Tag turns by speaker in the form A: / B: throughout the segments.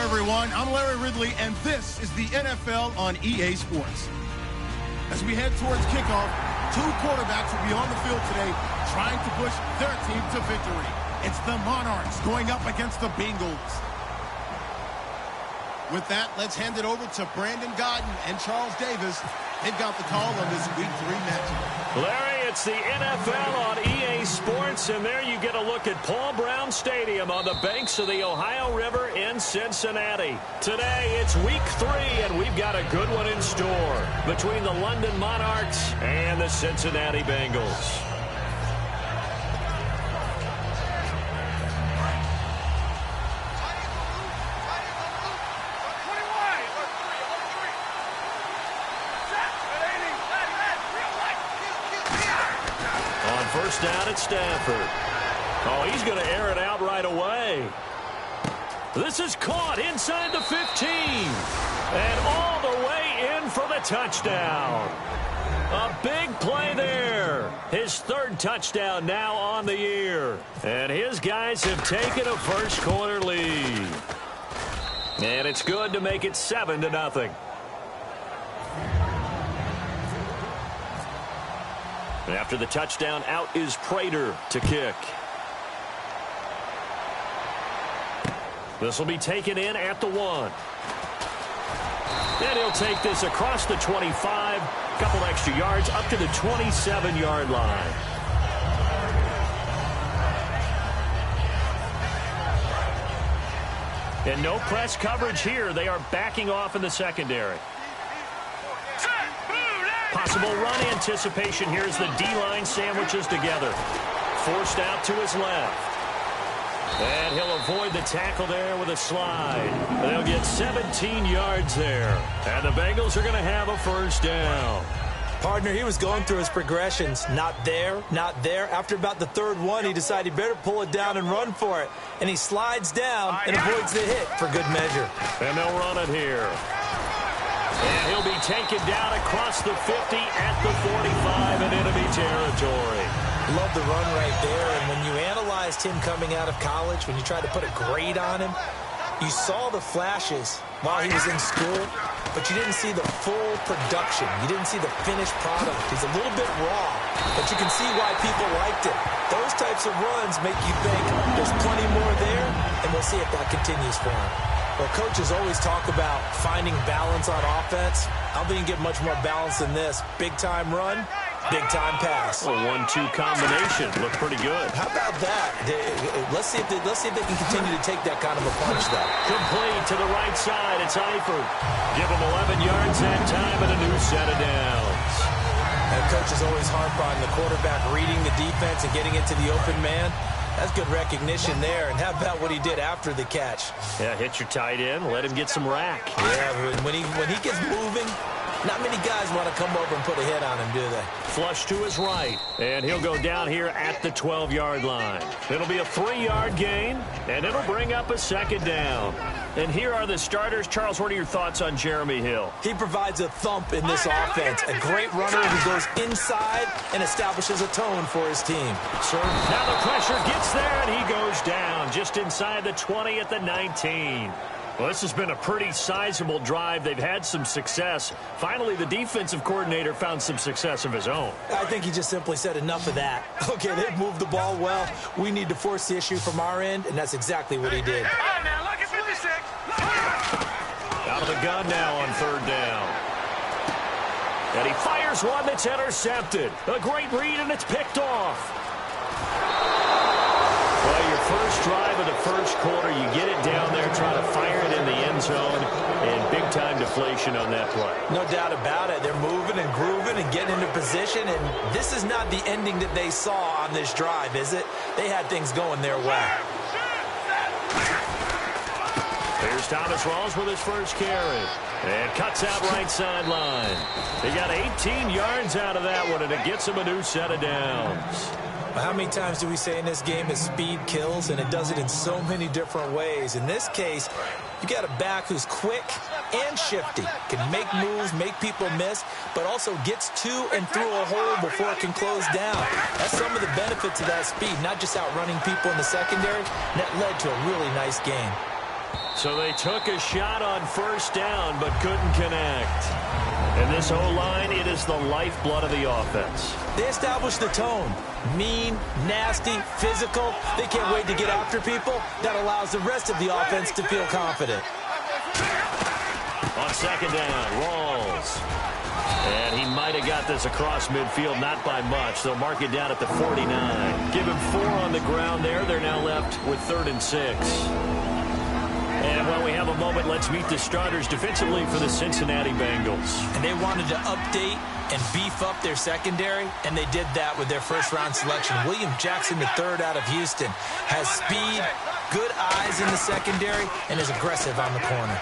A: everyone. I'm Larry Ridley, and this is the NFL on EA Sports. As we head towards kickoff, two quarterbacks will be on the field today trying to push their team to victory. It's the Monarchs going up against the Bengals. With that, let's hand it over to Brandon Godden and Charles Davis. They've got the call on this Week 3 matchup.
B: Larry, it's the NFL on EA Sports, and there you get a look at Paul Brown Stadium on the banks of the Ohio River in Cincinnati. Today, it's Week 3, and we've got a good one in store between the London Monarchs and the Cincinnati Bengals. First down at Stafford. Oh, he's going to air it out right away. This is caught inside the 15. And all the way in for the touchdown. A big play there. His third touchdown now on the year. And his guys have taken a first quarter lead. And it's good to make it 7-0. After the touchdown, out is Prater to kick. This will be taken in at the 1. And he'll take this across the 25, couple extra yards up to the 27-yard line. And no press coverage here. They are backing off in the secondary. Possible run anticipation here as the D-line sandwiches together. Forced out to his left. And he'll avoid the tackle there with a slide. They'll get 17 yards there. And the Bengals are going to have a first down.
C: Partner, he was going through his progressions. Not there, not there. After about the third one, he decided he better pull it down and run for it. And he slides down and avoids the hit for good measure.
B: And they'll run it here. And he'll be taken down across the 50 at the 45 in enemy territory.
C: Love the run right there. And when you analyzed him coming out of college, when you tried to put a grade on him, you saw the flashes while he was in school, but you didn't see the full production. You didn't see the finished product. He's a little bit raw, but you can see why people liked it. Those types of runs make you think there's plenty more there, and we'll see if that continues for him. Well, coaches always talk about finding balance on offense. I don't think you can get much more balance than this. Big-time run, big-time pass.
B: A 1-2 combination. Looked pretty good.
C: How about that? Let's see if they can continue to take that kind of a punch, though.
B: Complete to the right side. It's Eifert. Give him 11 yards that time and a new set of downs.
C: And coaches always harp on the quarterback reading the defense and getting into the open man. That's good recognition there. And how about what he did after the catch?
B: Yeah, hit your tight end, let him get some rack.
C: Yeah, when he gets moving, not many guys want to come over and put a hit on him, do they?
B: Flush to his right, and he'll go down here at the 12-yard line. It'll be a 3-yard gain, and it'll bring up a second down. And here are the starters. Charles, what are your thoughts on Jeremy Hill?
C: He provides a thump in this offense. A great runner who goes inside and establishes a tone for his team.
B: Now the pressure gets there, and he goes down just inside the 20 at the 19. Well, this has been a pretty sizable drive. They've had some success. Finally, the defensive coordinator found some success of his own.
C: I think he just simply said enough of that. Okay, they've moved the ball well. We need to force the issue from our end, and that's exactly what he did.
B: Out of the gun now on third down. And he fires one that's intercepted. A great read, and it's picked off. Well, your first drive of the first quarter, you get it down there, try to fire it in the end zone, and big-time deflation on that play.
C: No doubt about it. They're moving and grooving and getting into position, and this is not the ending that they saw on this drive, is it? They had things going their way.
B: Here's Thomas Rawls with his first carry. And cuts out right sideline. He got 18 yards out of that one, and it gets him a new set of downs.
C: How many times do we say in this game that speed kills, and it does it in so many different ways? In this case, you got a back who's quick and shifty, can make moves, make people miss, but also gets to and through a hole before it can close down. That's some of the benefits of that speed, not just outrunning people in the secondary. And that led to a really nice game.
B: So they took a shot on first down, but couldn't connect. And this O-line, it is the lifeblood of the offense.
C: They established the tone. Mean, nasty, physical. They can't wait to get after people. That allows the rest of the offense to feel confident.
B: On second down, Rawls. And he might have got this across midfield, not by much. They'll mark it down at the 49. Give him 4 on the ground there. They're now left with 3rd and 6. And while we have a moment, let's meet the starters defensively for the Cincinnati Bengals.
C: And they wanted to update and beef up their secondary, and they did that with their first-round selection. William Jackson III out of Houston has speed, good eyes in the secondary, and is aggressive on the corner.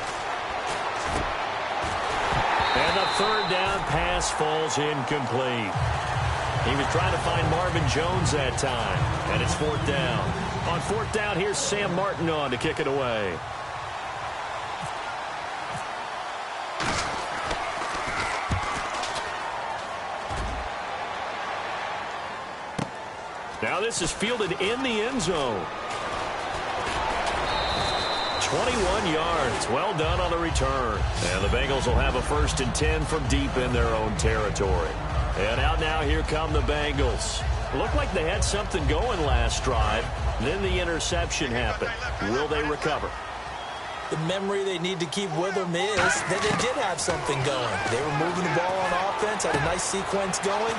B: And the 3rd down pass falls incomplete. He was trying to find Marvin Jones that time, and it's 4th down. On 4th down, here's Sam Martin on to kick it away. Now this is fielded in the end zone. 21 yards. Well done on the return. And the Bengals will have a 1st and 10 from deep in their own territory. And out now, here come the Bengals. Looked like they had something going last drive. Then the interception happened. Will they recover?
C: The memory they need to keep with them is that they did have something going. They were moving the ball on offense, had a nice sequence going.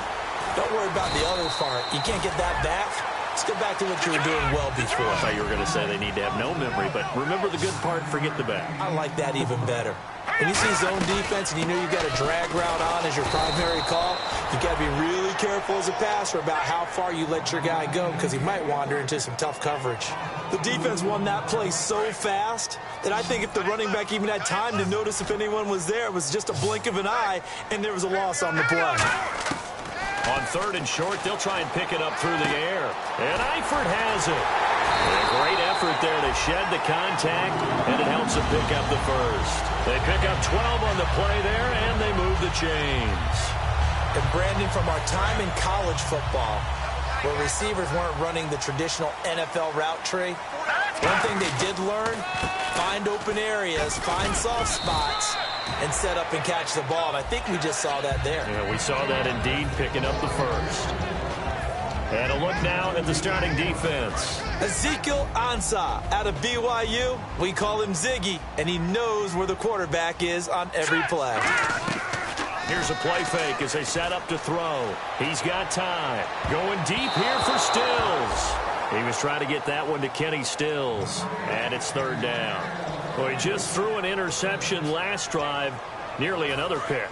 C: Don't worry about the other part. You can't get that back. Let's go back to what you were doing well before.
B: I thought you were going to say they need to have no memory, but remember the good part, forget the bad.
C: I like that even better. When you see zone defense and you know you've got a drag route on as your primary call, you've got to be really careful as a passer about how far you let your guy go because he might wander into some tough coverage. The defense won that play so fast that I think if the running back even had time to notice if anyone was there, it was just a blink of an eye, and there was a loss on the play.
B: On 3rd and short, they'll try and pick it up through the air. And Eifert has it. A great effort there to shed the contact, and it helps them pick up the 1st. They pick up 12 on the play there, and they move the chains.
C: And Brandon, from our time in college football, where receivers weren't running the traditional NFL route tree, one thing they did learn, find open areas, find soft spots, and set up and catch the ball. And I think we just saw that there.
B: Yeah, we saw that indeed, picking up the 1st. And a look now at the starting defense.
C: Ezekiel Ansah out of BYU. We call him Ziggy, and he knows where the quarterback is on every play.
B: Here's a play fake as they set up to throw. He's got time. Going deep here for Stills. He was trying to get that one to Kenny Stills. And it's 3rd down. Well, he just threw an interception last drive. Nearly another pick.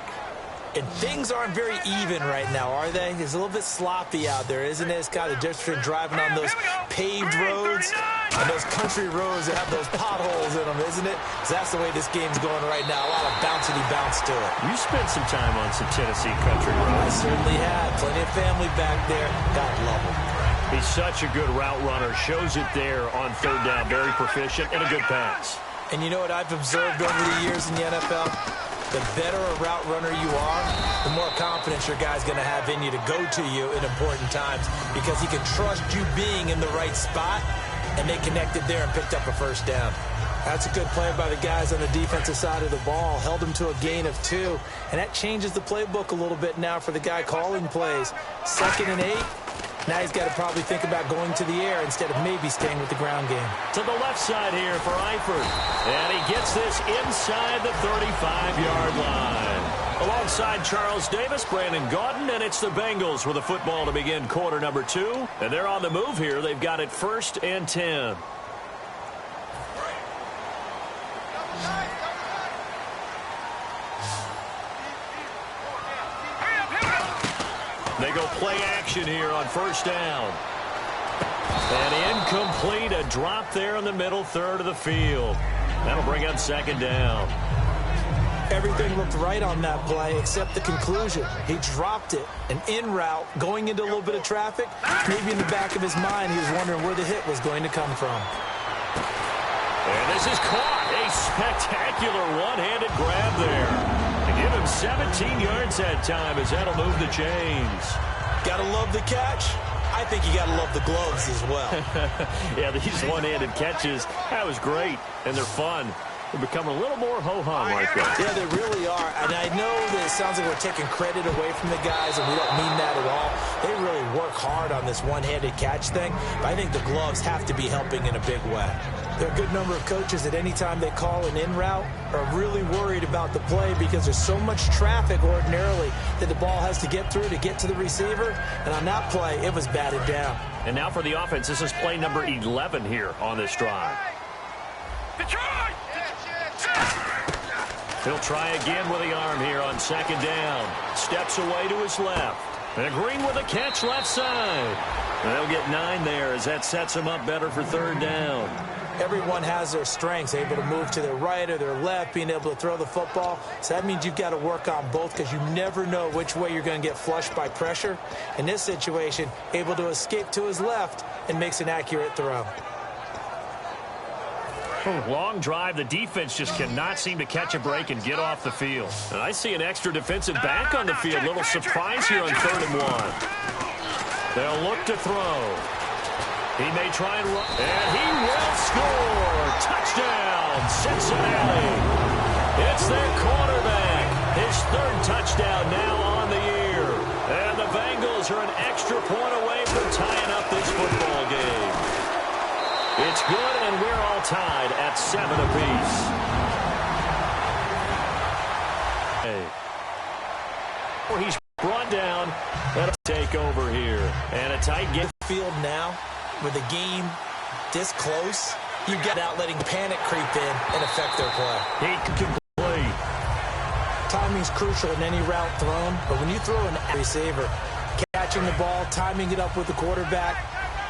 C: And things aren't very even right now, are they? It's a little bit sloppy out there, isn't it? It's kind of different between driving on those paved roads and those country roads that have those potholes in them, isn't it? Because that's the way this game's going right now. A lot of bouncy bounce to it.
B: You spent some time on some Tennessee country roads.
C: I certainly have. Plenty of family back there. Gotta love them.
B: He's such a good route runner. Shows it there on 3rd down. Very proficient and a good pass.
C: And you know what I've observed over the years in the NFL? The better a route runner you are, the more confidence your guy's going to have in you to go to you in important times because he can trust you being in the right spot, and they connected there and picked up a 1st down. That's a good play by the guys on the defensive side of the ball. Held him to a gain of 2, and that changes the playbook a little bit now for the guy calling plays. 2nd and 8. Now he's got to probably think about going to the air instead of maybe staying with the ground game.
B: To the left side here for Eifert. And he gets this inside the 35-yard line. Alongside Charles Davis, Brandon Gaudin, and it's the Bengals with the football to begin quarter number 2. And they're on the move here. They've got it 1st and 10. They go play action here on 1st down. And incomplete, a drop there in the middle 3rd of the field. That'll bring up 2nd down.
C: Everything looked right on that play except the conclusion. He dropped it, an in route, going into a little bit of traffic. Maybe in the back of his mind, he was wondering where the hit was going to come from.
B: And this is caught. A spectacular one-handed grab there. Give him 17 yards that time as that'll move the chains.
C: Gotta love the catch. I think you got to love the gloves as well.
B: Yeah, these one-handed catches, that was great, and they're fun. They become a little more ho-hum like that.
C: Yeah, they really are. And I know that it sounds like we're taking credit away from the guys, and we don't mean that at all. They really work hard on this one-handed catch thing, but I think the gloves have to be helping in a big way. There are a good number of coaches that any time they call an in route are really worried about the play because there's so much traffic ordinarily that the ball has to get through to get to the receiver. And on that play, it was batted down.
B: And now for the offense, this is play number 11 here on this drive. He'll try again with the arm here on second down. Steps away to his left. And Green with a catch left side. And they'll get 9 there as that sets him up better for third down.
C: Everyone has their strengths, able to move to their right or their left, being able to throw the football. So that means you've got to work on both because you never know which way you're going to get flushed by pressure. In this situation, able to escape to his left and makes an accurate throw.
B: Long drive. The defense just cannot seem to catch a break and get off the field. And I see an extra defensive back on the field. Little surprise here on 3rd and 1. They'll look to throw. He may try and run. And he will score. Touchdown, Cincinnati. It's their quarterback. His 3rd touchdown now on the year. And the Bengals are an extra point away from tying up this football game. It's good, and we're all tied at 7 apiece. He's brought down. That'll take over here. And a tight game.
C: Field now, with the game this close, you get out letting panic creep in and affect their play.
B: He can play.
C: Timing's crucial in any route thrown, but when you throw an receiver, catching the ball, timing it up with the quarterback,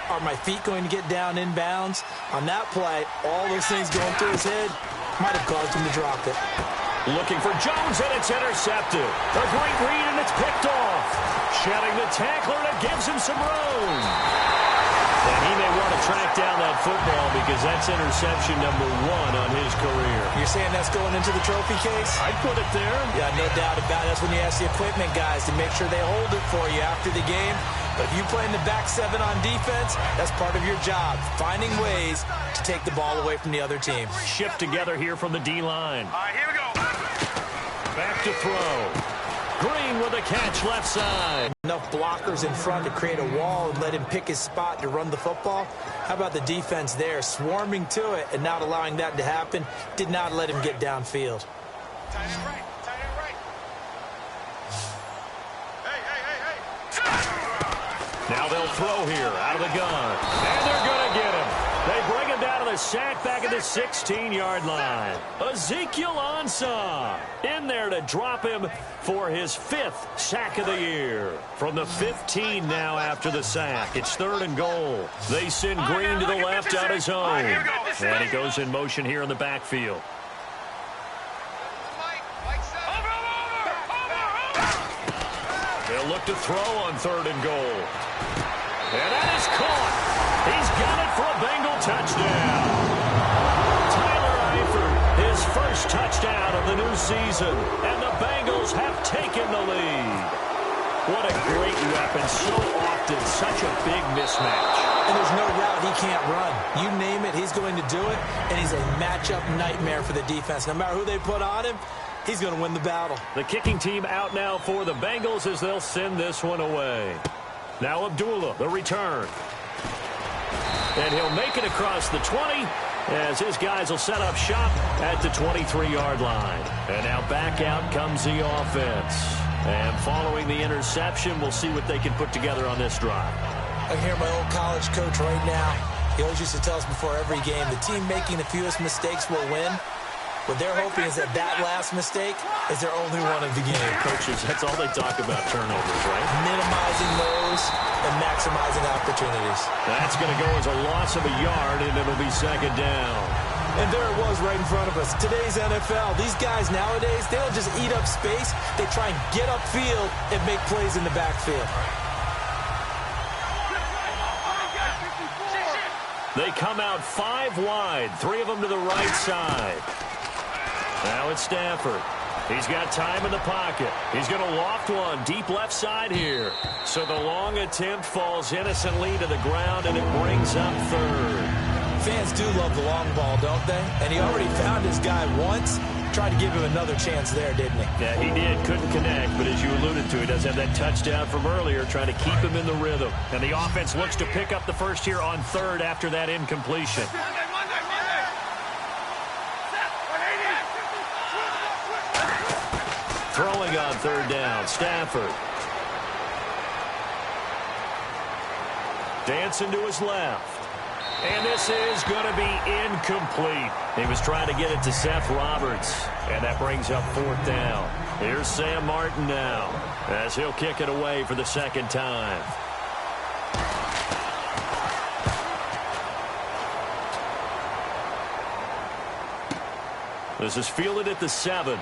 C: are my feet going to get down inbounds? On that play, all those things going through his head might have caused him to drop it.
B: Looking for Jones, and it's intercepted. A great read, and it's picked off. Shedding the tackler, and it gives him some room. And he may want to track down that football because that's interception number 1 on his career.
C: You're saying that's going into the trophy case?
B: I'd put it there.
C: Yeah, no doubt about it. That's when you ask the equipment guys to make sure they hold it for you after the game. But if you play in the back 7 on defense, that's part of your job, finding ways to take the ball away from the other team.
B: Shift together here from the D-line.
D: All right, here we go.
B: Back to throw. Green with a catch left side.
C: Enough blockers in front to create a wall and let him pick his spot to run the football. How about the defense there, swarming to it and not allowing that to happen? Did not let him get downfield.
D: Tight end right. Tight end right. Hey.
B: Now they'll throw here out of the gun. And they're going to get him. They bring him down to the sack back at the 16-yard line. Ezekiel Ansah in there to drop him for his 5th sack of the year. From the 15 now after the sack. It's 3rd and goal. They send Green to the left on his own. And he goes in motion here in the backfield. They'll look to throw on 3rd and goal. And that is caught. He's got it for a Bengal touchdown. Tyler Eifert, his first touchdown of the new season. And the Bengals have taken the lead. What a great weapon. So often, such a big mismatch.
C: And there's no route he can't run. You name it, he's going to do it. And he's a matchup nightmare for the defense. No matter who they put on him, he's going to win the battle.
B: The kicking team out now for the Bengals as they'll send this one away. Now Abdullah, the return. And he'll make it across the 20 as his guys will set up shop at the 23-yard line. And now back out comes the offense. And following the interception, we'll see what they can put together on this drive.
C: I can hear my old college coach right now. He always used to tell us before every game, the team making the fewest mistakes will win. What they're hoping is that that last mistake is their only one of the game.
B: Coaches, that's all they talk about, turnovers, right?
C: Minimizing those and maximizing opportunities.
B: That's going to go as a loss of a yard, and it'll be 2nd down.
C: And there it was right in front of us. Today's NFL, these guys nowadays, they don't just eat up space. They try and get upfield and make plays in the backfield.
B: They come out 5 wide, 3 of them to the right side. Now it's Stafford. He's got time in the pocket. He's going to loft one deep left side here. So the long attempt falls innocently to the ground, and it brings up third.
C: Fans do love the long ball, don't they? And he already found his guy once. Tried to give him another chance there, didn't he?
B: Yeah, he did. Couldn't connect, but as you alluded to, he does have that touchdown from earlier, trying to keep him in the rhythm. And the offense looks to pick up the first here on third after that incompletion. Throwing on third down, Stafford. Dancing to his left. And this is going to be incomplete. He was trying to get it to Seth Roberts, and that brings up fourth down. Here's Sam Martin now, as he'll kick it away for the second time. This is fielded at the 7.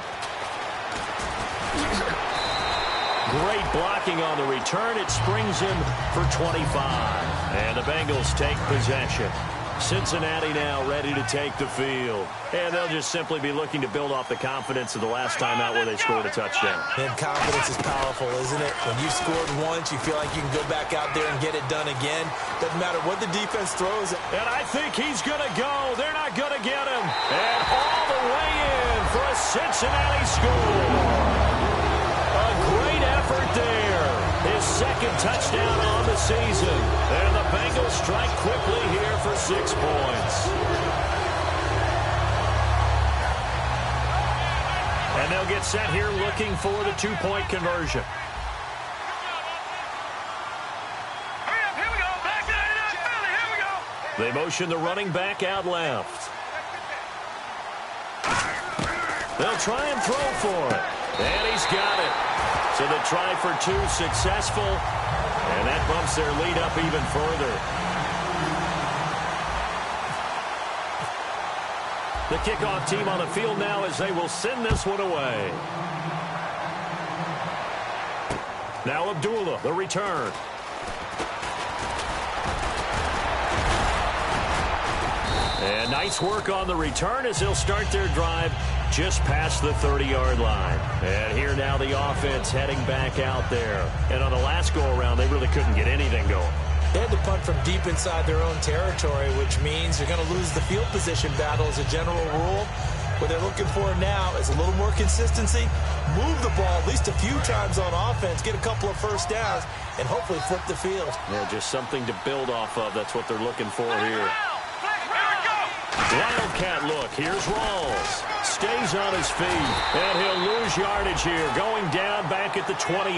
B: Great blocking on the return. It springs him for 25. And the Bengals take possession. Cincinnati now ready to take the field. And they'll just simply be looking to build off the confidence of the last time out where they scored a touchdown.
C: And confidence is powerful, isn't it? When you've scored once, you feel like you can go back out there and get it done again. Doesn't matter what the defense throws.
B: And I think he's going to go. They're not going to get him. And all the way in for a Cincinnati score. A great effort there. His second touchdown on the season. And the Bengals strike quickly here for 6 points. And they'll get set here looking for the 2-point conversion. They motion the running back out left. They'll try and throw for it. And he's got it. So the try for 2 successful. And that bumps their lead up even further. The kickoff team on the field now as they will send this one away. Now Abdullah, the return. And nice work on the return as they'll start their drive just past the 30-yard line. And here now the offense heading back out there. And on the last go-around, they really couldn't get anything going.
C: They had to punt from deep inside their own territory, which means you're going to lose the field position battle as a general rule. What they're looking for now is a little more consistency, move the ball at least a few times on offense, get a couple of first downs, and hopefully flip the field.
B: Yeah, just something to build off of. That's what they're looking for here. Wildcat look. Here's Rawls. Stays on his feet. And he'll lose yardage here. Going down back at the 28.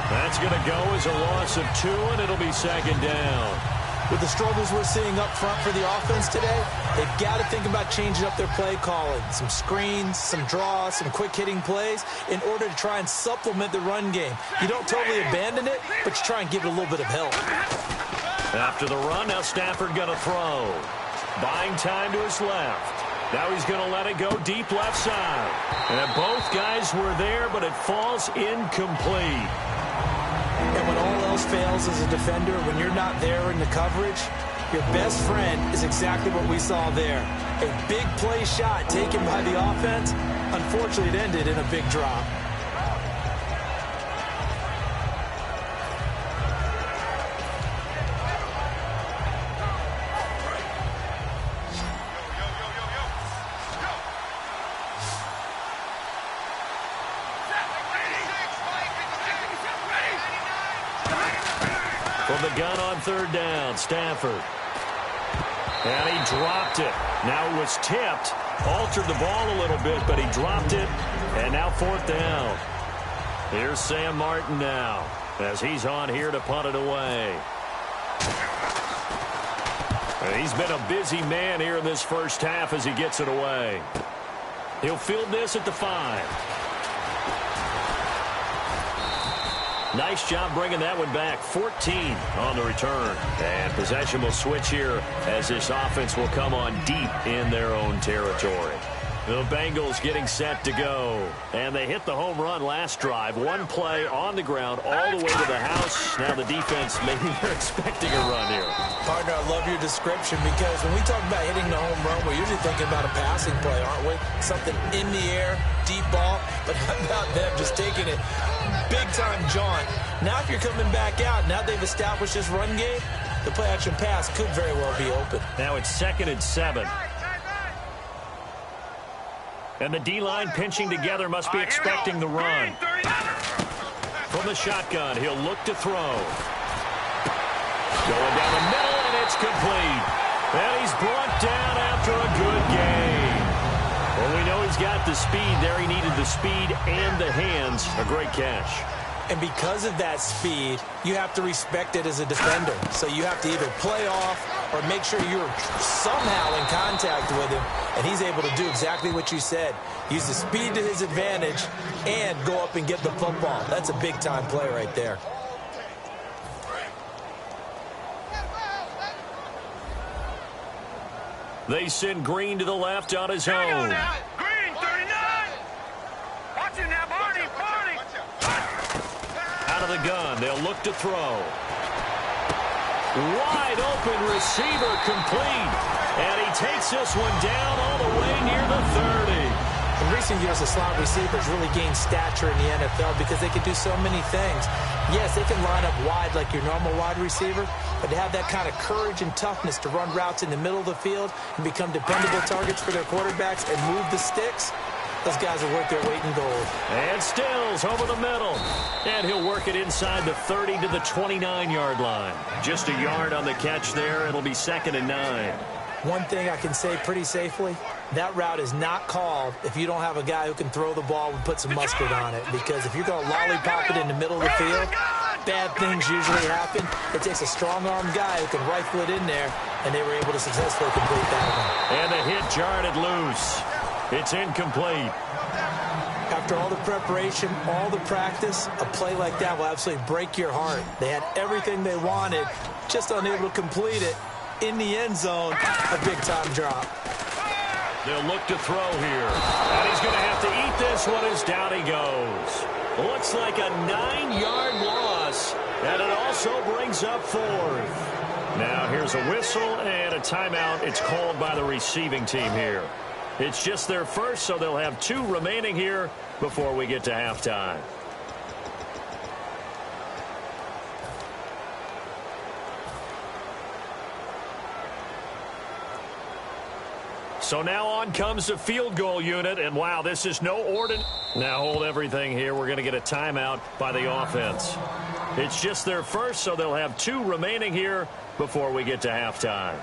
B: That's going to go as a loss of 2, and it'll be second down.
C: With the struggles we're seeing up front for the offense today, they've got to think about changing up their play calling. Some screens, some draws, some quick-hitting plays in order to try and supplement the run game. You don't totally abandon it, but you try and give it a little bit of help.
B: After the run, now Stafford going to throw. Buying time to his left. Now he's going to let it go deep left side. And both guys were there, but it falls incomplete.
C: And when all else fails as a defender, when you're not there in the coverage, your best friend is exactly what we saw there. A big play shot taken by the offense. Unfortunately, it ended in a big drop.
B: From the gun on third down, Stafford. And he dropped it. Now it was tipped. Altered the ball a little bit, but he dropped it. And now fourth down. Here's Sam Martin now as he's on here to punt it away. And he's been a busy man here in this first half as he gets it away. He'll field this at the 5. Nice job bringing that one back. 14 on the return. And possession will switch here as this offense will come on deep in their own territory. The Bengals getting set to go. And they hit the home run last drive. One play on the ground all the way to the house. Now the defense, maybe they're expecting a run here.
C: Partner, I love your description because when we talk about hitting the home run, we're usually thinking about a passing play, aren't we? Something in the air, deep ball. But how about them just taking it big-time jaunt? Now if you're coming back out, now they've established this run game, the play-action pass could very well be open.
B: Now it's 2nd and 7. And the D-line pinching together must be expecting the run. From the shotgun, he'll look to throw. Going down the middle, and it's complete. And he's brought down after a good gain. Well, we know he's got the speed there. He needed the speed and the hands. A great catch.
C: And because of that speed, you have to respect it as a defender. So you have to either play off or make sure you're somehow in contact with him. And he's able to do exactly what you said. Use the speed to his advantage and go up and get the football. That's a big-time play right there.
B: They send Green to the left on his own.
D: Green, 39. Watch it now, Barney.
B: Out of the gun, they'll look to throw. Wide open receiver complete. And he takes this one down all the way near the 30.
C: In recent years, the slot receivers really gained stature in the NFL because they can do so many things. Yes, they can line up wide like your normal wide receiver, but to have that kind of courage and toughness to run routes in the middle of the field and become dependable targets for their quarterbacks and move the sticks, those guys are worth their weight in gold.
B: And Stills over the middle. And he'll work it inside the 30 to the 29-yard line. Just a yard on the catch there. It'll be 2nd and 9.
C: One thing I can say pretty safely, that route is not called if you don't have a guy who can throw the ball and put some mustard on it. Because if you're going to lollipop it in the middle of the field, bad things usually happen. It takes a strong-armed guy who can rifle it in there, and they were able to successfully complete that one.
B: And the hit jarred it loose. It's incomplete.
C: After all the preparation, all the practice, a play like that will absolutely break your heart. They had everything they wanted, just unable to complete it. In the end zone, a big-time drop.
B: They'll look to throw here. And he's going to have to eat this one as down he goes. Looks like a 9-yard loss. And it also brings up 4th. Now here's a whistle and a timeout. It's called by the receiving team here. It's just their first, so they'll have 2 remaining here before we get to halftime. So now on comes the field goal unit, and wow, this is no ordinary. Now hold everything here. We're going to get a timeout by the offense. It's just their first, so they'll have 2 remaining here before we get to halftime.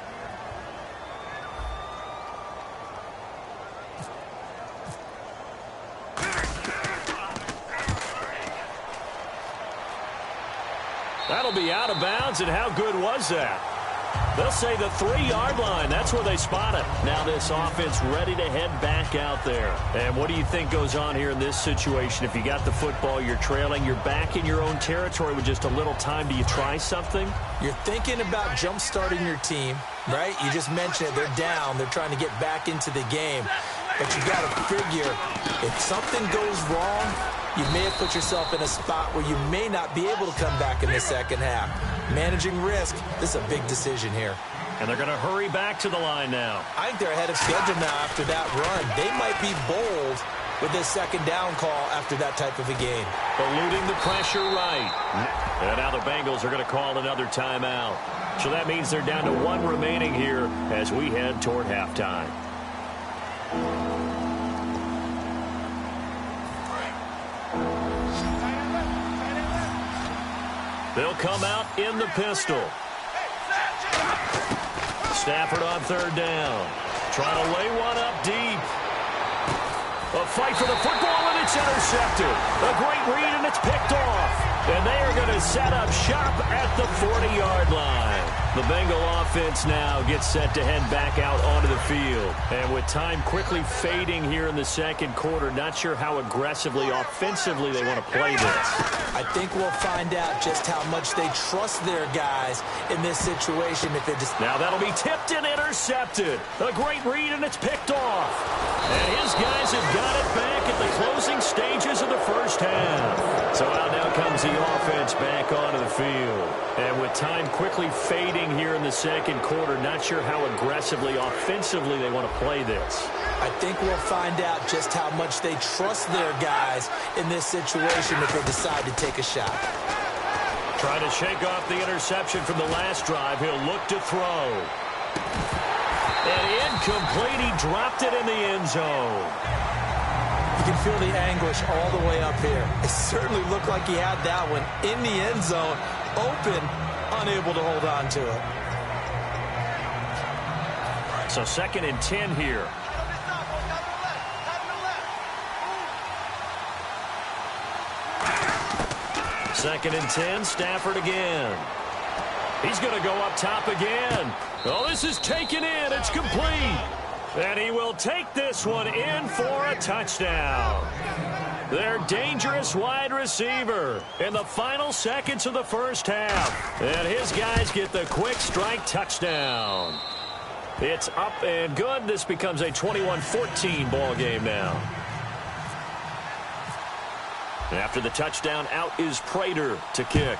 B: That'll be out of bounds, and how good was that? They'll say the 3-yard line. That's where they spot it. Now this offense ready to head back out there. And what do you think goes on here in this situation? If you got the football, you're trailing, you're back in your own territory with just a little time. Do you try something?
C: You're thinking about jump-starting your team, right? You just mentioned it. They're down. They're trying to get back into the game. But you got to figure, if something goes wrong, you may have put yourself in a spot where you may not be able to come back in the second half. Managing risk, this is a big decision here.
B: And they're going to hurry back to the line now.
C: I think they're ahead of schedule now after that run. They might be bold with this second down call after that type of a game.
B: Eluding the pressure right. And now the Bengals are going to call another timeout. So that means they're down to 1 remaining here as we head toward halftime. They'll come out in the pistol. Stafford on 3rd down. Trying to lay one up deep. A fight for the football, and It's intercepted. A great read, and it's picked off. And they are going to set up shop at the 40-yard line. The Bengal offense now gets set to head back out onto the field. And with time quickly fading here in the second quarter, not sure how aggressively, offensively they want to play this.
C: I think we'll find out just how much they trust their guys in this situation. If it just
B: Now that'll be tipped and intercepted. A great read, and it's picked off. And his guys have got it back at the closing stages of the first half. So out now comes the offense back onto the field. And with time quickly fading here in the second quarter, not sure how aggressively, offensively they want to play this.
C: I think we'll find out just how much they trust their guys in this situation if they decide to take a shot.
B: Trying to shake off the interception from the last drive. He'll look to throw. And incomplete. He dropped it in the end zone.
C: You can feel the anguish all the way up here. It certainly looked like he had that one in the end zone, open, unable to hold on to it.
B: So 2nd and 10 here. Second and 10, Stafford again. He's going to go up top again. Oh, this is taken in. It's complete. And he will take this one in for a touchdown. Their dangerous wide receiver in the final seconds of the first half. And his guys get the quick strike touchdown. It's up and good. This becomes a 21-14 ball game now. And after the touchdown, out is Prater to kick.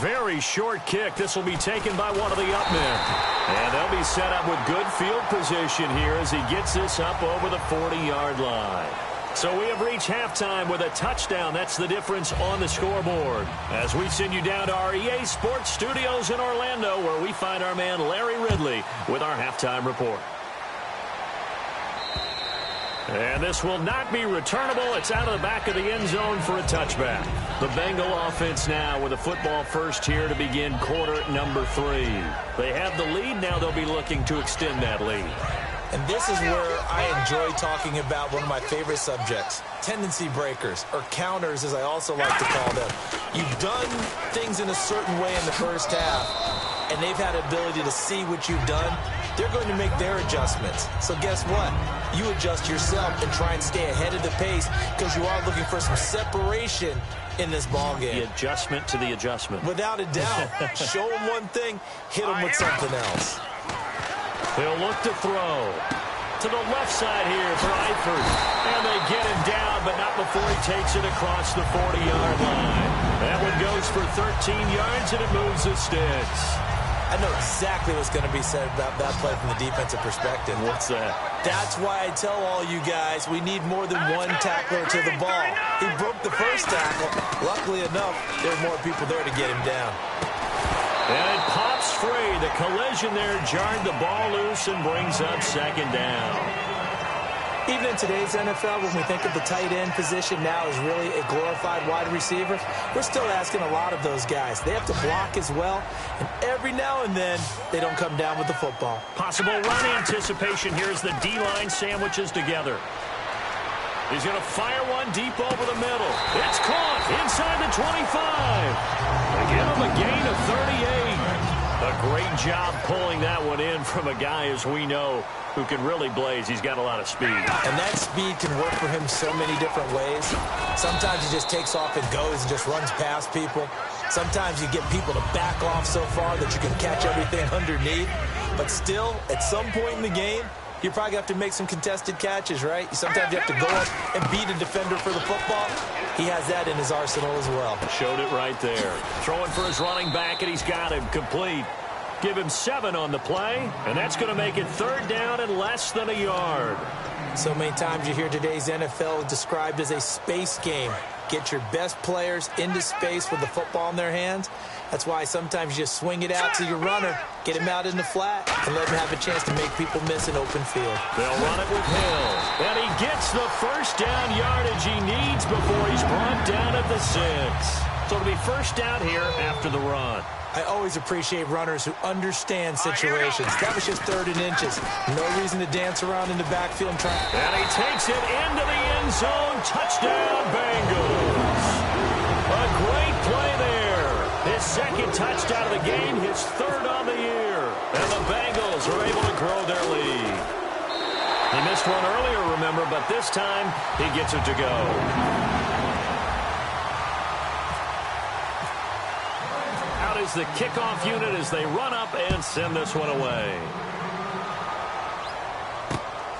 B: Very short kick. This will be taken by one of the up men. And they'll be set up with good field position here as he gets this up over the 40-yard line. So we have reached halftime with a touchdown. That's the difference on the scoreboard. As we send you down to our EA Sports Studios in Orlando, where we find our man Larry Ridley with our halftime report. And this will not be returnable. It's out of the back of the end zone for a touchback. The Bengal offense now with a football first here to begin quarter number 3. They have the lead. Now they'll be looking to extend that lead.
C: And this is where I enjoy talking about one of my favorite subjects, tendency breakers, or counters as I also like to call them. You've done things in a certain way in the first half, and they've had ability to see what you've done. They're going to make their adjustments. So guess what? You adjust yourself and try and stay ahead of the pace because you are looking for some separation in this ball game.
B: The adjustment to the adjustment.
C: Without a doubt. Show them one thing, hit them with something else.
B: They'll look to throw. To the left side here for Eifert. And they get him down, but not before he takes it across the 40-yard line. That one goes for 13 yards, and it moves the sticks.
C: I know exactly what's going to be said about that play from the defensive perspective.
B: What's that?
C: That's why I tell all you guys we need more than one tackler to the ball. He broke the first tackle. Luckily enough, there were more people there to get him down.
B: And it pops free. The collision there jarred the ball loose and brings up second down.
C: Even in today's NFL, when we think of the tight end position now as really a glorified wide receiver, we're still asking a lot of those guys. They have to block as well, and every now and then, they don't come down with the football.
B: Possible run anticipation here as the D-line sandwiches together. He's going to fire one deep over the middle. It's caught inside the 25. They give him a gain of 38. A great job pulling that one in from a guy, as we know, who can really blaze. He's got a lot of speed.
C: And that speed can work for him so many different ways. Sometimes he just takes off and goes and just runs past people. Sometimes you get people to back off so far that you can catch everything underneath. But still, at some point in the game, you probably have to make some contested catches, right? Sometimes you have to go up and beat a defender for the football. He has that in his arsenal as well.
B: Showed it right there. Throwing for his running back, and he's got him complete. Give him 7 on the play, and that's going to make it third down and less than a yard.
C: So many times you hear today's NFL described as a space game. Get your best players into space with the football in their hands. That's why sometimes you just swing it out to your runner, get him out in the flat, and let him have a chance to make people miss an open field.
B: They'll run it with Hill, and he gets the first down yardage he needs before he's brought down at the 6. So it'll be first down here after the run.
C: I always appreciate runners who understand situations. That was just 3rd and inches. No reason to dance around in the backfield and try.
B: And he takes it into the end zone. Touchdown, Bengals. A great play there. His 2nd touchdown of the game, his 3rd on the year. And the Bengals are able to grow their lead. He missed one earlier, remember, but this time he gets it to go. Out is the kickoff unit as they run up and send this one away.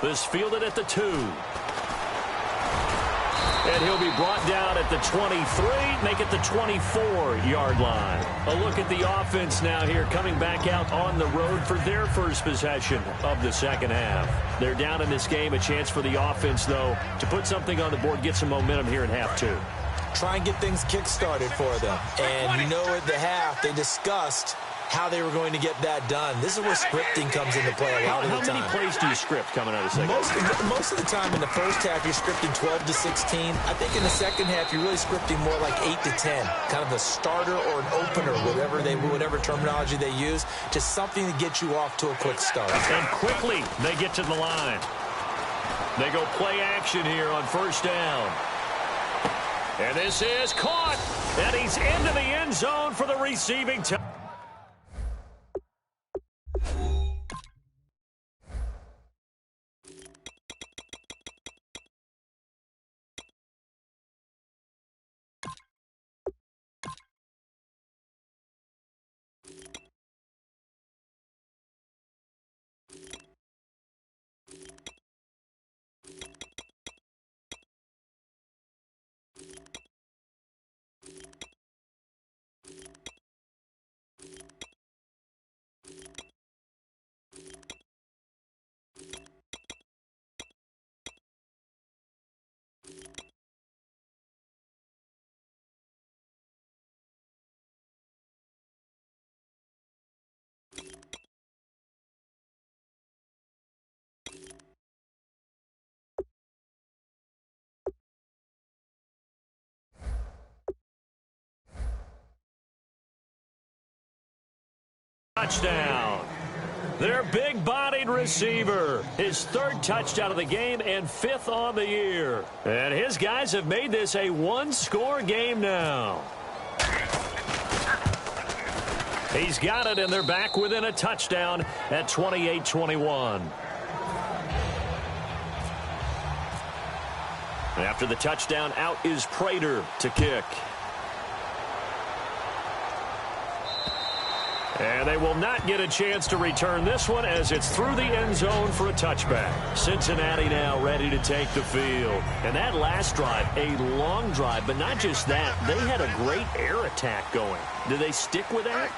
B: This fielded at the 2. And he'll be brought down at the 23, make it the 24-yard line. A look at the offense now here, coming back out on the road for their first possession of the second half. They're down in this game, a chance for the offense, though, to put something on the board, get some momentum here in half 2.
C: Try and get things kick-started for them. And you know at the half, they discussed how they were going to get that done. This is where scripting comes into play a lot of the time.
B: How many plays do you script coming out of the second half?
C: Most of the time in the first half, you're scripting 12 to 16. I think in the second half, you're really scripting more like 8 to 10. Kind of a starter or an opener, whatever terminology they use. Just something to get you off to a quick start.
B: And quickly, they get to the line. They go play action here on first down. And this is caught. And he's into the end zone for the receiving touchdown. Touchdown. Their big-bodied receiver. His 3rd touchdown of the game and 5th on the year. And his guys have made this a 1-score game now. He's got it, and they're back within a touchdown at 28-21. After the touchdown, out is Prater to kick. And they will not get a chance to return this one as it's through the end zone for a touchback. Cincinnati now ready to take the field. And that last drive, a long drive, but not just that. They had a great air attack going. Do they stick with that?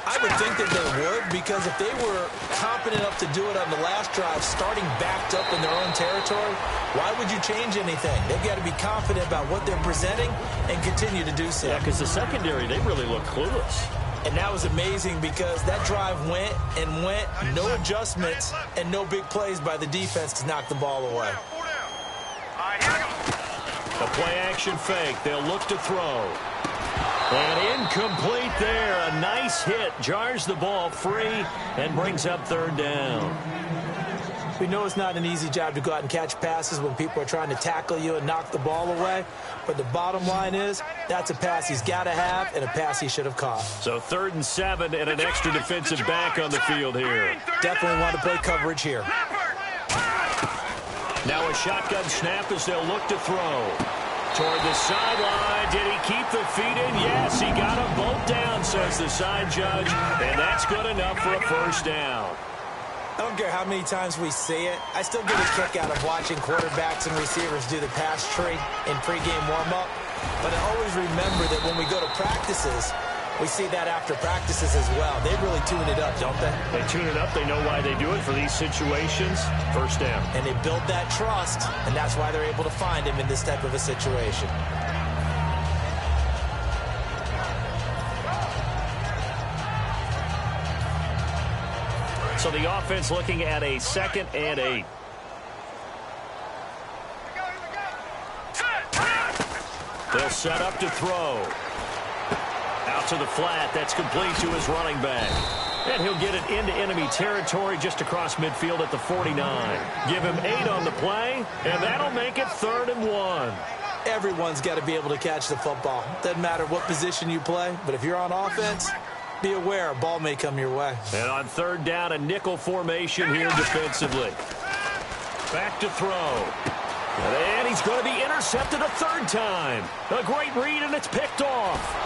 C: I would think that they would, because if they were competent enough to do it on the last drive, starting backed up in their own territory, why would you change anything? They've got to be confident about what they're presenting and continue to do so.
B: Yeah, because the secondary, they really look clueless.
C: And that was amazing because that drive went and went, no adjustments, and no big plays by the defense to knock the ball away.
B: A play-action fake. They'll look to throw. And incomplete there. A nice hit. Jars the ball free and brings up 3rd down.
C: We know it's not an easy job to go out and catch passes when people are trying to tackle you and knock the ball away. But the bottom line is that's a pass he's got to have and a pass he should have caught.
B: So 3rd and 7 and an extra defensive back on the field here.
C: Definitely want to play coverage here.
B: Now a shotgun snap as they'll look to throw. Toward the sideline. Did he keep the feet in? Yes, he got them both down, says the side judge. And that's good enough for a first down.
C: I don't care how many times we see it. I still get a kick out of watching quarterbacks and receivers do the pass tree in pregame warm-up. But I always remember that when we go to practices, we see that after practices as well. They really tune it up, don't they?
B: They tune it up. They know why they do it for these situations. First down.
C: And they build that trust, and that's why they're able to find him in this type of a situation.
B: So the offense looking at a 2nd and 8. They'll set up to throw. Out to the flat. That's complete to his running back. And he'll get it into enemy territory just across midfield at the 49. Give him 8 on the play, and that'll make it 3rd and 1.
C: Everyone's got to be able to catch the football. Doesn't matter what position you play, but if you're on offense, be aware a ball may come your way.
B: And on 3rd down, a nickel formation here defensively. Back to throw. And he's going to be intercepted a 3rd time. A great read, and it's picked off.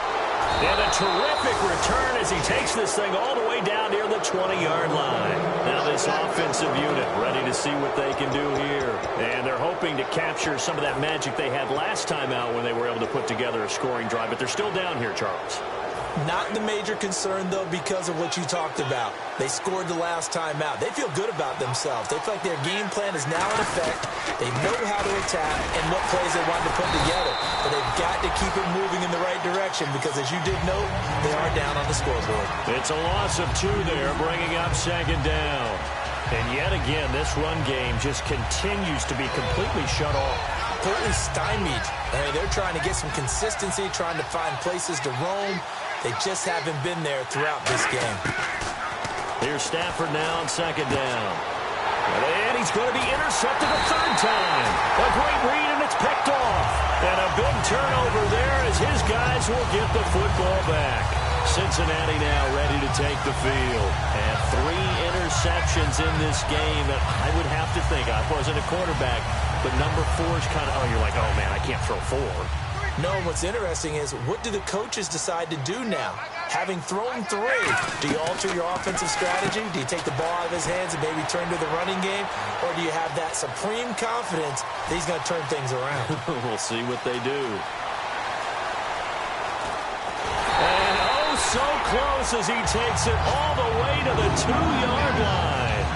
B: And a terrific return as he takes this thing all the way down near the 20-yard line. Now this offensive unit ready to see what they can do here. And they're hoping to capture some of that magic they had last time out when they were able to put together a scoring drive. But they're still down here, Charles.
C: Not the major concern, though, because of what you talked about. They scored the last time out. They feel good about themselves. They feel like their game plan is now in effect. They know how to attack and what plays they want to put together. But they've got to keep it moving in the right direction because, as you did note, they are down on the scoreboard.
B: It's a loss of 2 there, bringing up 2nd down. And yet again, this run game just continues to be completely shut off.
C: Completely stymied. I mean, they're trying to get some consistency, trying to find places to roam. They just haven't been there throughout this game.
B: Here's Stafford now on 2nd down. And he's going to be intercepted a 3rd time. A great read, and it's picked off. And a big turnover there as his guys will get the football back. Cincinnati now ready to take the field. And 3 interceptions in this game. And I would have to think, I wasn't a quarterback, but number 4 is kind of, you're like, oh, man, I can't throw 4.
C: No, what's interesting is, what do the coaches decide to do now? Having thrown 3, do you alter your offensive strategy? Do you take the ball out of his hands and maybe turn to the running game? Or do you have that supreme confidence that he's going to turn things around?
B: We'll see what they do. And oh, so close as he takes it all the way to the 2-yard line.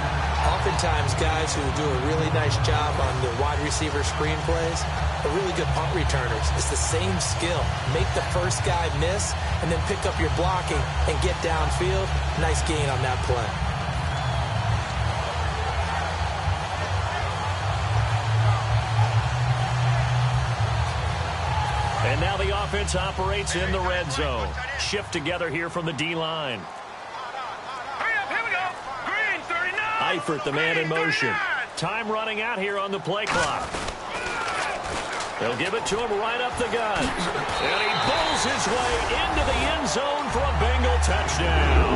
C: Oftentimes, guys who do a really nice job on the wide receiver screen plays are really good punt returners. It's the same skill. Make the first guy miss and then pick up your blocking and get downfield. Nice gain on that play.
B: And now the offense operates in the red zone. Shift together here from the D-line. Eifert, the man in motion. Time running out here on the play clock. They'll give it to him right up the gut. And he pulls his way into the end zone for a Bengal touchdown.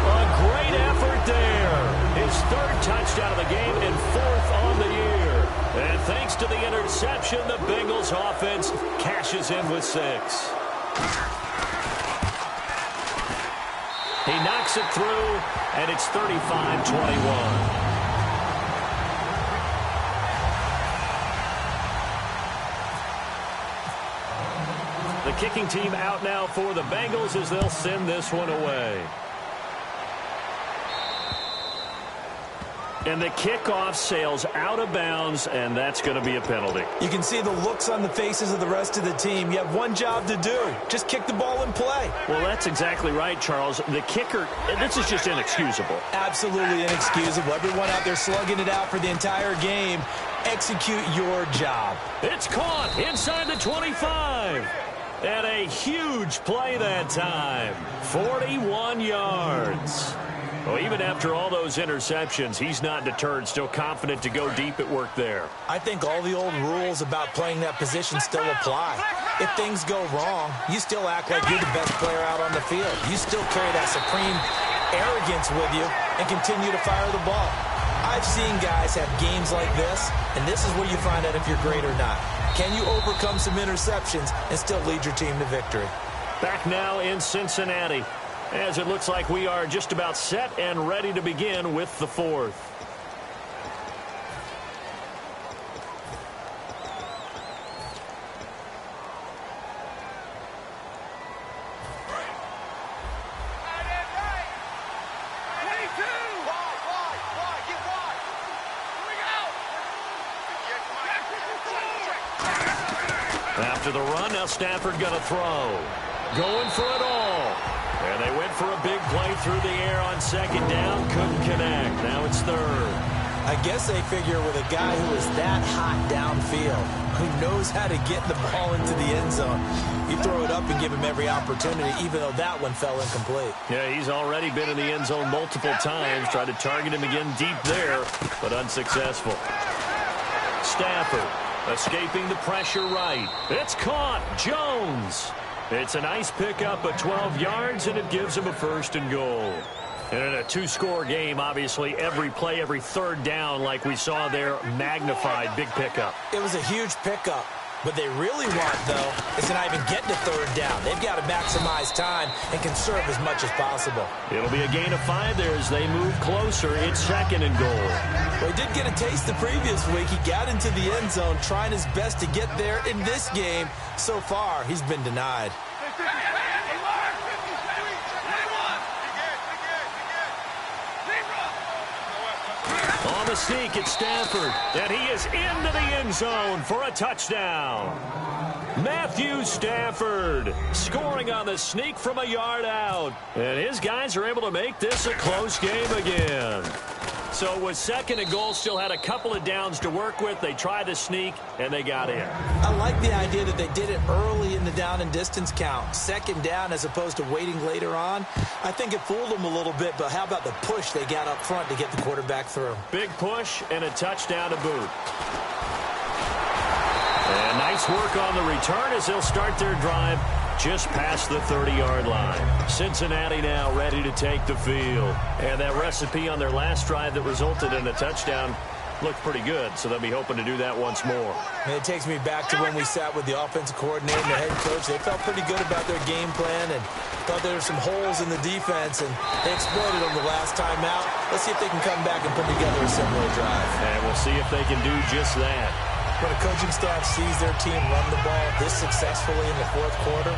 B: A great effort there. His 3rd touchdown of the game and 4th on the year. And thanks to the interception, the Bengals offense cashes in with 6. He knocks it through, and it's 35-21. The kicking team out now for the Bengals as they'll send this one away. And the kickoff sails out of bounds, and that's going to be a penalty.
C: You can see the looks on the faces of the rest of the team. You have one job to do. Just kick the ball and play.
B: Well, that's exactly right, Charles. The kicker, this is just inexcusable.
C: Absolutely inexcusable. Everyone out there slugging it out for the entire game. Execute your job.
B: It's caught inside the 25. And a huge play that time. 41 yards. Well, even after all those interceptions, he's not deterred, still confident to go deep at work there.
C: I think all the old rules about playing that position still apply. If things go wrong, you still act like you're the best player out on the field. You still carry that supreme arrogance with you and continue to fire the ball. I've seen guys have games like this, and this is where you find out if you're great or not. Can you overcome some interceptions and still lead your team to victory?
B: Back now in Cincinnati, as it looks like we are just about set and ready to begin with the 4th. After the run, now Stafford going to throw. Going for it all. And they went for a big play through the air on 2nd down. Couldn't connect. Now it's 3rd.
C: I guess they figure with a guy who is that hot downfield, who knows how to get the ball into the end zone, you throw it up and give him every opportunity, even though that one fell incomplete.
B: Yeah, he's already been in the end zone multiple times. Tried to target him again deep there, but unsuccessful. Stafford escaping the pressure right. It's caught. Jones. It's a nice pickup of 12 yards, and it gives him a 1st and goal. And in a 2-score game, obviously, every play, every third down, like we saw there, magnified. Big pickup.
C: It was a huge pickup. What they really want, though, is to not even get to 3rd down. They've got to maximize time and conserve as much as possible.
B: It'll be a gain of 5 there as they move closer. It's 2nd and goal.
C: Well, he did get a taste the previous week. He got into the end zone, trying his best to get there in this game. So far, he's been denied.
B: On the sneak, it's Stafford, and he is into the end zone for a touchdown. Matthew Stafford scoring on the sneak from a yard out, and his guys are able to make this a close game again. So with 2nd and goal, still had a couple of downs to work with. They tried to sneak, and they got in.
C: I like the idea that they did it early in the down and distance count. 2nd down as opposed to waiting later on. I think it fooled them a little bit, but how about the push they got up front to get the quarterback through?
B: Big push and a touchdown to boot. And nice work on the return as they'll start their drive just past the 30-yard line. Cincinnati now ready to take the field. And that recipe on their last drive that resulted in a touchdown looked pretty good, so they'll be hoping to do that once more.
C: And it takes me back to when we sat with the offensive coordinator and the head coach. They felt pretty good about their game plan and thought there were some holes in the defense, and they exploited them the last time out. Let's see if they can come back and put together a similar drive.
B: And we'll see if they can do just that.
C: When a coaching staff sees their team run the ball this successfully in the 4th quarter,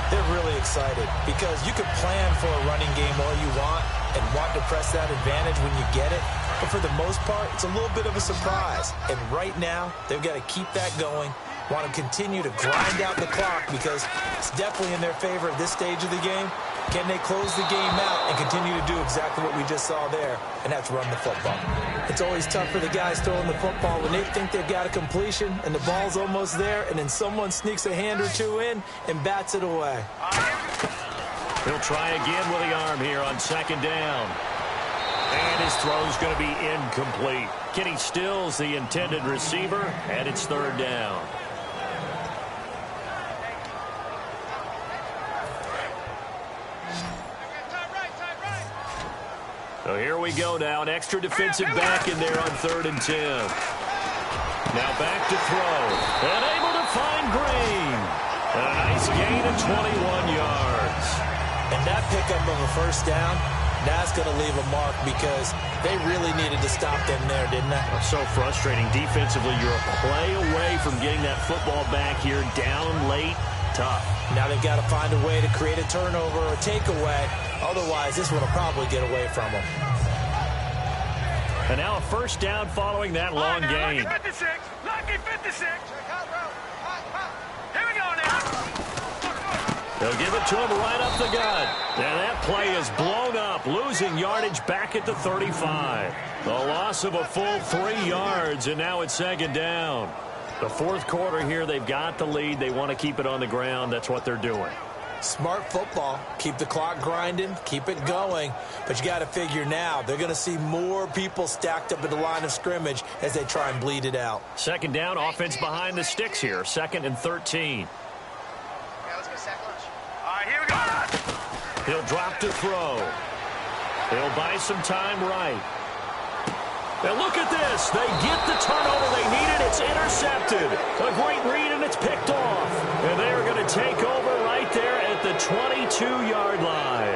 C: they're really excited because you can plan for a running game all you want and want to press that advantage when you get it. But for the most part, it's a little bit of a surprise. And right now, they've got to keep that going, want to continue to grind out the clock because it's definitely in their favor at this stage of the game. Can they close the game out and continue to do exactly what we just saw there, and that's run the football? It's always tough for the guys throwing the football when they think they've got a completion and the ball's almost there, and then someone sneaks a hand or two in and bats it away.
B: He'll try again with the arm here on 2nd down. And his throw's going to be incomplete. Kenny Stills, the intended receiver, and it's 3rd down. So here we go now. An extra defensive back in there on 3rd and 10. Now back to throw. And able to find Green. And a nice gain of 21 yards.
C: And that pickup of a 1st down, that's going to leave a mark because they really needed to stop them there, didn't they?
B: So frustrating. Defensively, you're a play away from getting that football back here down late. Tough.
C: Now they've got to find a way to create a turnover or a takeaway. Otherwise, this one will probably get away from them.
B: And now a 1st down following that long gain.
D: Lucky 56. Lucky 56. Here we go now.
B: They'll give it to him right up the gut. And that play is blown up, losing yardage back at the 35. The loss of a full 3 yards, and now it's 2nd down. The 4th quarter here, they've got the lead. They want to keep it on the ground. That's what they're doing.
C: Smart football. Keep the clock grinding. Keep it going. But you got to figure now, they're going to see more people stacked up at the line of scrimmage as they try and bleed it out.
B: 2nd down, offense behind the sticks here. 2nd and 13.
D: Okay, let's go sack lunch. All right, here we go.
B: He'll drop to throw. He'll buy some time right. Now look at this. They get the turnover they needed. It's intercepted. A great read, and it's picked off. And they're going to take over right there at the 22-yard line.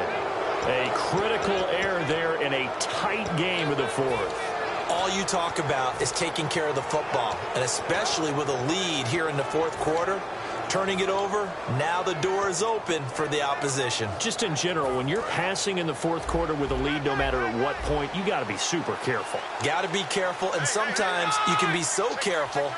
B: A critical error there in a tight game of the 4th.
C: All you talk about is taking care of the football, and especially with a lead here in the 4th quarter. Turning it over, now the door is open for the opposition.
B: Just in general, when you're passing in the 4th quarter with a lead, no matter at what point, you got to be super careful.
C: Got to be careful, and sometimes you can be so careful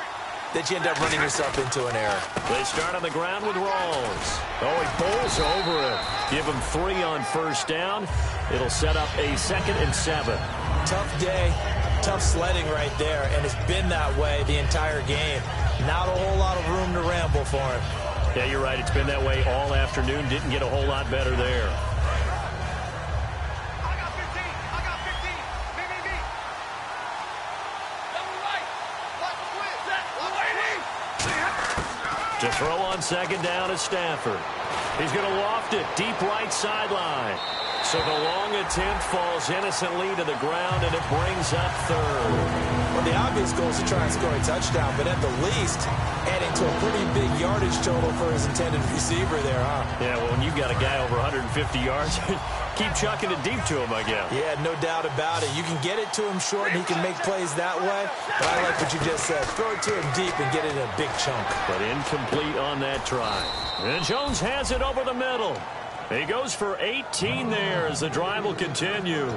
C: that you end up running yourself into an error.
B: They start on the ground with Rawls. Oh, he bowls over it. Give him 3 on 1st down. It'll set up a 2nd and 7.
C: Tough day. Tough sledding right there, and it's been that way the entire game. Not a whole lot of room to ramble for him.
B: Yeah, you're right. It's been that way all afternoon. Didn't get a whole lot better there. To throw on second down is Stafford. He's going to loft it deep right sideline. So the long attempt falls innocently to the ground, and it brings up third.
C: Well, the obvious goal is to try and score a touchdown, but at the least, adding to a pretty big yardage total for his intended receiver there, huh?
B: Yeah, well, when you've got a guy over 150 yards, keep chucking it deep to him, I guess.
C: Yeah, no doubt about it. You can get it to him short, and he can make plays that way. But I like what you just said. Throw it to him deep and get it in a big chunk.
B: But incomplete on that try. And Jones has it over the middle. He goes for 18 there as the drive will continue.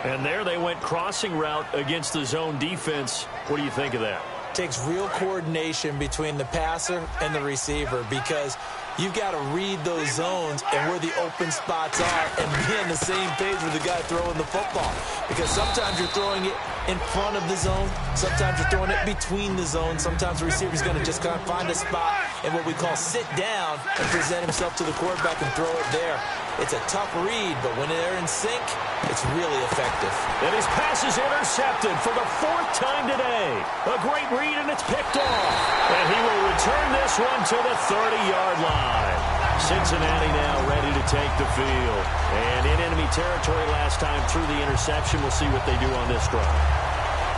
B: And there they went crossing route against the zone defense. What do you think of that?
C: Takes real coordination between the passer and the receiver because you've got to read those zones and where the open spots are and be on the same page with the guy throwing the football. Because sometimes you're throwing it in front of the zone. Sometimes you're throwing it between the zones. Sometimes the receiver's going to just kind of find a spot and what we call sit down and present himself to the quarterback and throw it there. It's a tough read, but when they're in sync, it's really effective.
B: And his pass is intercepted for the 4th time today. A great read, and it's picked off. And he will return this one to the 30-yard line. Cincinnati now ready to take the field. And in enemy territory last time through the interception. We'll see what they do on this drive.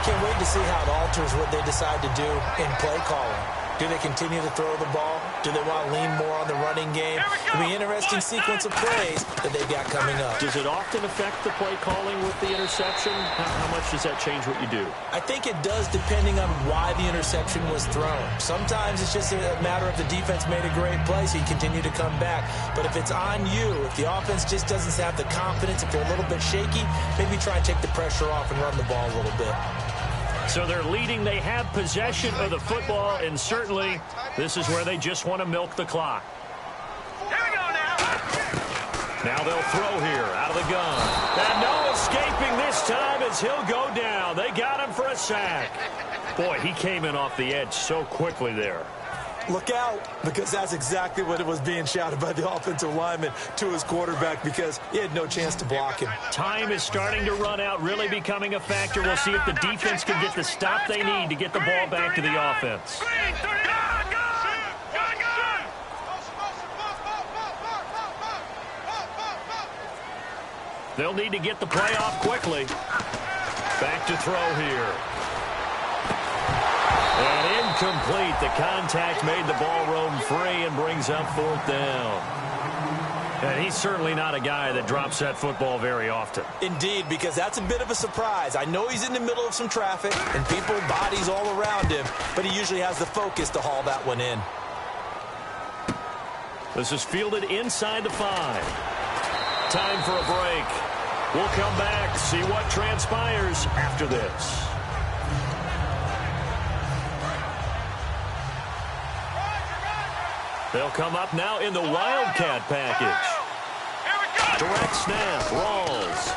C: Can't wait to see how it alters what they decide to do in play calling. Do they continue to throw the ball? Do they want to lean more on the running game? It'll be an interesting sequence of plays that they've got coming up.
B: Does it often affect the play calling with the interception? How much does that change what you do?
C: I think it does depending on why the interception was thrown. Sometimes it's just a matter of the defense made a great play, so you continue to come back. But if it's on you, if the offense just doesn't have the confidence, if they're a little bit shaky, maybe try and take the pressure off and run the ball a little bit.
B: So they're leading. They have possession of the football, and certainly this is where they just want to milk the clock.
D: Here we go now.
B: Now they'll throw here out of the gun. And no escaping this time as he'll go down. They got him for a sack. Boy, he came in off the edge so quickly there.
C: Look out, because that's exactly what it was being shouted by the offensive lineman to his quarterback because he had no chance to block him.
B: Time is starting to run out, really becoming a factor. We'll see if the defense can get the stop they need to get the ball back to the offense. They'll need to get the play off quickly. Back to throw here. And incomplete. The contact made the ball roam free and brings up 4th down. And he's certainly not a guy that drops that football very often.
C: Indeed, because that's a bit of a surprise. I know he's in the middle of some traffic and people, bodies all around him, but he usually has the focus to haul that one in.
B: This is fielded inside the 5. Time for a break. We'll come back, see what transpires after this. They'll come up now in the Wildcat package. Direct snap, Rawls.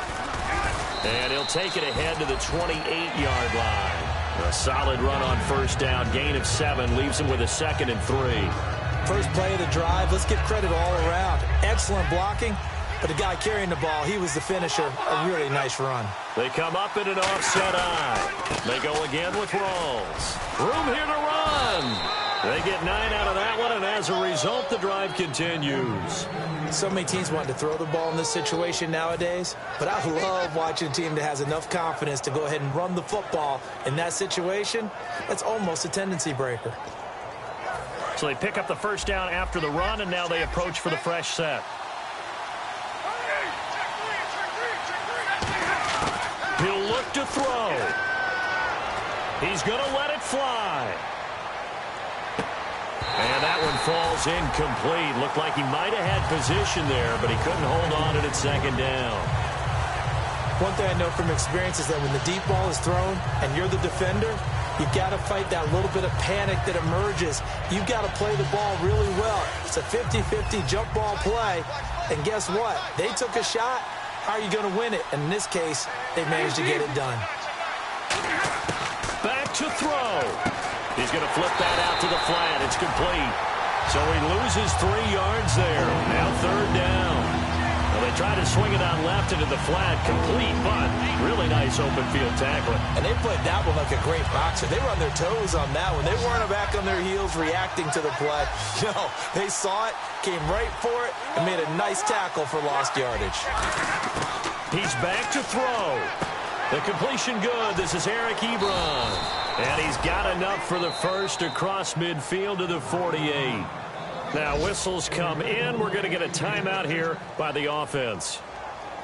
B: And he'll take it ahead to the 28-yard line. A solid run on 1st down. Gain of 7 leaves him with a 2nd and 3.
C: First play of the drive, let's give credit all around. Excellent blocking, but the guy carrying the ball, he was the finisher. A really nice run.
B: They come up in an offset eye. They go again with Rawls. Room here to run. They get 9 out of that one, and as a result, the drive continues.
C: So many teams want to throw the ball in this situation nowadays, but I love watching a team that has enough confidence to go ahead and run the football in that situation. That's almost a tendency breaker.
B: So they pick up the 1st down after the run, and now they approach for the fresh set. He'll look to throw. He's going to let it fly. And that one falls incomplete. Looked like he might have had position there, but he couldn't hold on to it at 2nd down.
C: One thing I know from experience is that when the deep ball is thrown and you're the defender, you've got to fight that little bit of panic that emerges. You've got to play the ball really well. It's a 50-50 jump ball play. And guess what? They took a shot. How are you going to win it? And in this case, they managed to get it done.
B: throw. He's going to flip that out to the flat. It's complete. So he loses 3 yards there. Now 3rd down. Well, they tried to swing it on left into the flat, complete, but really nice open field tackling.
C: And they played that one like a great boxer. They were on their toes on that one. They weren't back on their heels reacting to the play. No, they saw it, came right for it, and made a nice tackle for lost yardage.
B: He's back to throw. The completion good. This is Eric Ebron. And he's got enough for the first across midfield to the 48. Now, whistles come in. We're going to get a timeout here by the offense.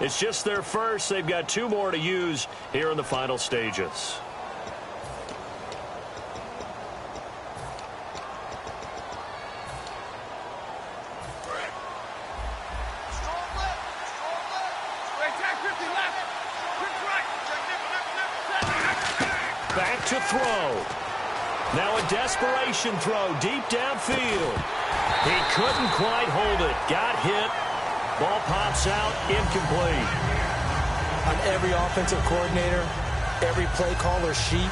B: It's just their first. They've got 2 more to use here in the final stages. Back to throw. Now a desperation throw deep downfield. He couldn't quite hold it. Got hit. Ball pops out. Incomplete.
C: On every offensive coordinator, every play caller sheet,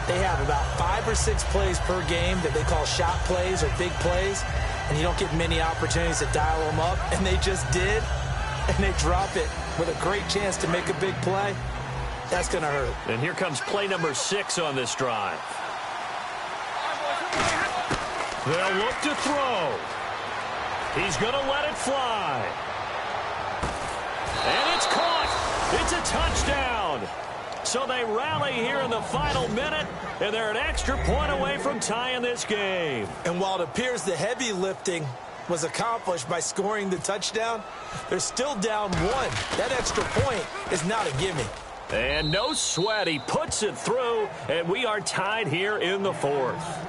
C: they have about 5 or 6 plays per game that they call shot plays or big plays, and you don't get many opportunities to dial them up, and they just did, and they drop it with a great chance to make a big play. That's going to hurt.
B: And here comes play number 6 on this drive. They'll look to throw. He's going to let it fly. And it's caught. It's a touchdown. So they rally here in the final minute, and they're an extra point away from tying this game.
C: And while it appears the heavy lifting was accomplished by scoring the touchdown, they're still down 1. That extra point is not a gimme.
B: And no sweat. He puts it through, and we are tied here in the 4th.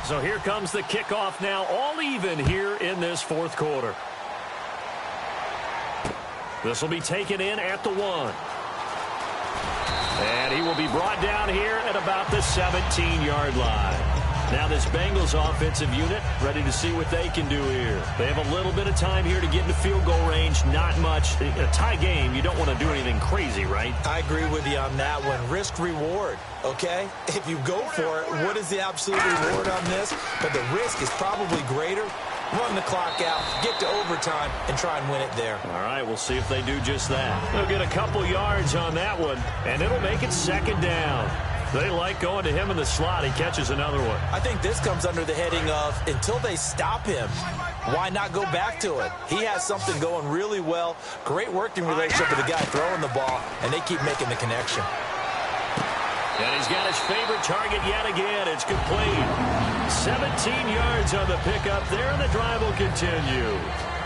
B: So here comes the kickoff now, all even here in this 4th quarter. This will be taken in at the 1. And he will be brought down here at about the 17-yard line. Now this Bengals offensive unit ready to see what they can do here. They have a little bit of time here to get into field goal range. Not much. In a tie game, you don't want to do anything crazy, right?
C: I agree with you on that one. Risk reward, okay? If you go for it, what is the absolute reward on this? But the risk is probably greater. Run the clock out, get to overtime, and try and win it there.
B: All right, we'll see if they do just that. They'll get a couple yards on that one, and it'll make it 2nd down. They like going to him in the slot. He catches another one.
C: I think this comes under the heading of until they stop him, why not go back to it? He has something going really well. Great working relationship with the guy throwing the ball, and they keep making the connection.
B: And he's got his favorite target yet again. It's complete. 17 yards on the pickup there, and the drive will continue.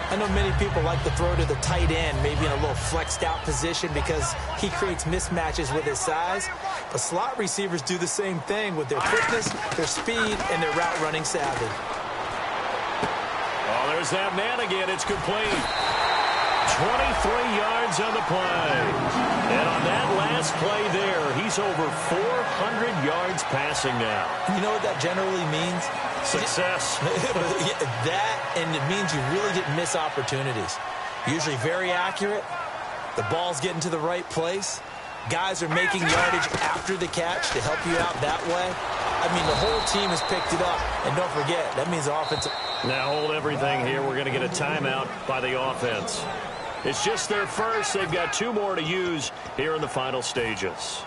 C: I know many people like to throw to the tight end, maybe in a little flexed out position because he creates mismatches with his size. But slot receivers do the same thing with their quickness, their speed, and their route running savvy.
B: Oh, there's that man again. It's complete. 23 yards on the play. And on that last play there, he's over 400 yards passing now.
C: You know what that generally means?
B: Success.
C: That, and it means you really didn't miss opportunities. Usually very accurate. The ball's getting to the right place. Guys are making yardage after the catch to help you out that way. I mean, the whole team has picked it up. And don't forget, that means offensive.
B: Now hold everything here. We're going to get a timeout by the offense. It's just their first. They've got 2 more to use here in the final stages.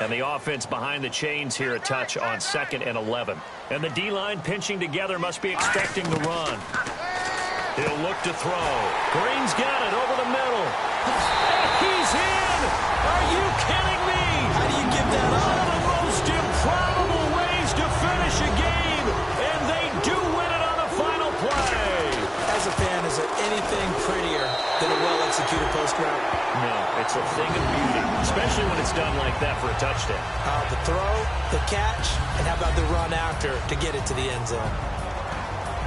B: And the offense behind the chains here a touch on 2nd and 11. And the D-line pinching together must be expecting the run. He'll look to throw. Green's got it over the middle. And he's in! Are you kidding me?
C: How do you give that up?
B: One of the most improbable ways to finish a game, and they do win it on the final play.
C: As a fan, is there anything prettier than a well-executed post route?
B: No, it's a thing of beauty, especially when it's done like that for a touchdown.
C: The throw, the catch, and how about the run after to get it to the end zone?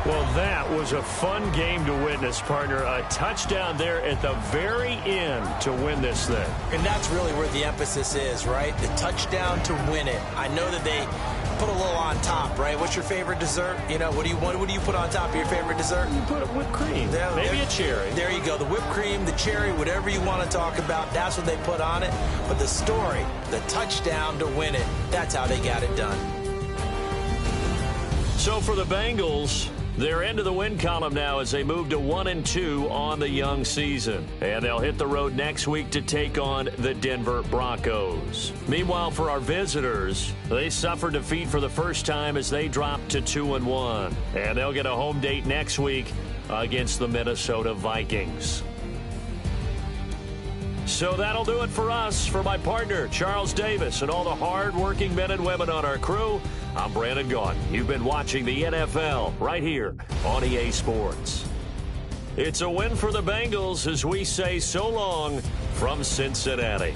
B: Well, that was a fun game to witness, partner. A touchdown there at the very end to win this thing.
C: And that's really where the emphasis is, right? The touchdown to win it. I know that they put a little on top, right? What's your favorite dessert? You know, what do you put on top of your favorite dessert?
B: You put whipped cream, maybe a cherry.
C: There you go. The whipped cream, the cherry, whatever you want to talk about, that's what they put on it. But the story, the touchdown to win it, that's how they got it done.
B: So for the Bengals, they're into the win column now as they move to 1-2 on the young season. And they'll hit the road next week to take on the Denver Broncos. Meanwhile, for our visitors, they suffered defeat for the first time as they dropped to 2-1. And they'll get a home date next week against the Minnesota Vikings. So that'll do it for us. For my partner, Charles Davis, and all the hard-working men and women on our crew, I'm Brandon Gaughan. You've been watching the NFL right here on EA Sports. It's a win for the Bengals as we say so long from Cincinnati.